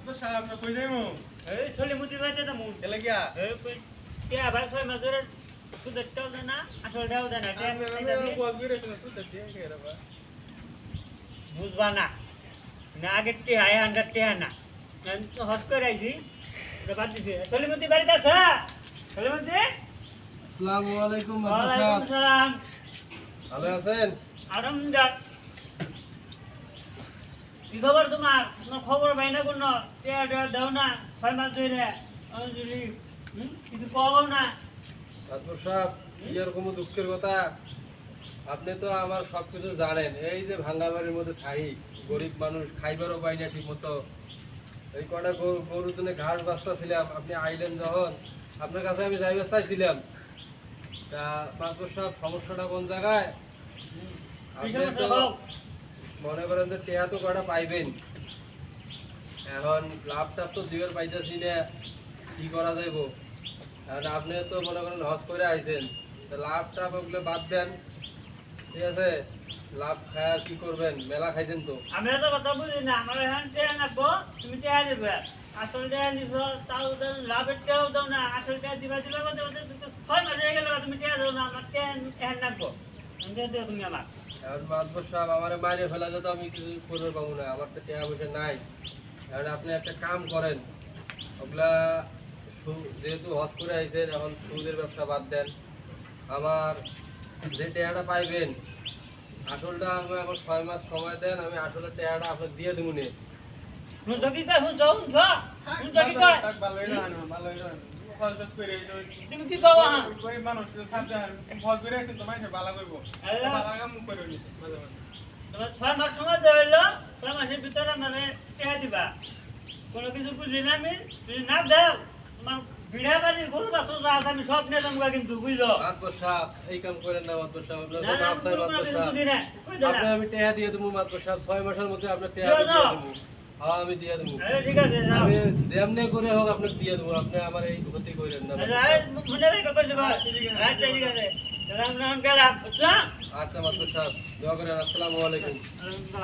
তো সাহেব না কই যাইমু এই চলে মুতি বাইতে না মু এলা গিয়া এই কই কে ভাই ছয় মাস ধরে সুদেরটাও দেয় না আসলটাও দেয় না আমি বল বিরে তো দেখি কে রে বা বুঝবা না না আগের টিয়া আয় আন্ডার টিয়া না আমি তো হস করে আইছি এটা বাদ দিছে চলে মুতি বাড়িতে আছে চলে মুতি আসসালামু আলাইকুম ওয়ালাইকুম সালাম ভালো আছেন? আরামদার কি খবর তোমার কোনো খবর পাই না কোনো টিয়া টিয়া দাও না ছয় মাস ধরে আমি যদি কিছু পাবো না মাতবর সাহেব এরকম দুঃখের কথা আপনি তো আমার সবকিছু জানেন। এই যে ভাঙ্গা বাড়ির মধ্যে থাই গরিব মানুষ খাইবারও পাই না ঠিক মতো। এই কটা গরুর জন্য ঘাস বাস্তা ছিলাম, আপনি আইলেন যখন আপনার কাছে আমি যাইবার চাইছিলাম। তা মাতবর সাহেব সমস্যাটা কোন জায়গায়? আপনি তো মনে করেন যে টেহা তো কটা পাইবেন, এখন লাভ টাভ তো দিবের পাইতেছি না, কি করা যাইব? কারণ আপনি তো মনে করেন হজ করে আইছেন, লাভ টাভ ওগুলো বাদ দেন, ঠিক আছে? লাভ খায় আর কি করবেন? মেলা খাইছেন তো। আমি তো কথা বুঝি না আমার এখান টিয়া নাকবো তুমি টিয়া দিবে আসল টিয়া নিছ তাও লাভের টিয়াও দাও না আসল টিয়া দিবা দিবা বলতে বলতে ছয় মাস হয়ে গেল তুমি টিয়া দাও না আমার টিয়া এখান নাকবো দিও তুমি আমার এখন মাতবর সাহেব আমার মাইরে ফেলা যেত, আমি কিছু করতে পাবো না, আমার তো টাকা পয়সা নাই। এখন আপনি একটা কাম করেন, ওগুলা যেহেতু হজ করে আইছেন এখন সুদের ব্যবসা বাদ দেন, আমার যে টাকাটা পাইবেন আসলটা আমি আমার 6 মাস সময় দেন, আমি আসলে টাকাটা আপনাকে দিয়ে দেবো নে। হুন তো কি কয় হুন তো হুন তো কি কয় তাক ভালো হইলো না ভালো হইলো ফল ফল করে তুমি কি কও হ্যাঁ কই মানুষ সাথে ফল করে আছে তো মাইছে বালা কইবো বালা কাম করে নি মাঝে মাঝে তোমার ছয় মাস সময় দেওয়া হইলো ছয় মাসের ভিতরে মানে টিয়া দিবা কোনো কিছু বুঝি না আমি যদি না দাও তোমার ভিড়া বাড়ির গরু বাছুর যা আছে আমি সব নিয়ে যাবো কিন্তু বুঝলো মাতবর সাহেব এই কাম করেন না মাতবর সাহেব, আপনার না তো না মাপ চাই কোনো মাতবর কিছু সাহেব। বুঝি না কই দাও আপনি আমি টাকা দিয়ে দেবো মাতবর সাহেব, 6 মাসের মধ্যে আপনার টাকা দিয়ে দিয়ে দাও। দেবো। হ্যাঁ আমি দিয়ে দেবো, ঠিক আছে যাও আমি যেমনি করে হোক আপনাকে দিয়ে দেবো, আপনি আমার এই ক্ষতি করেন না। মনে রেখে কই দেবো আচ্ছা ঠিক আছে রাম রাম গেলাম বুঝছো আচ্ছা মাতবর সাহেব, দোয়া করেন। আসসালামু আলাইকুম। আলহামদুলিল্লাহ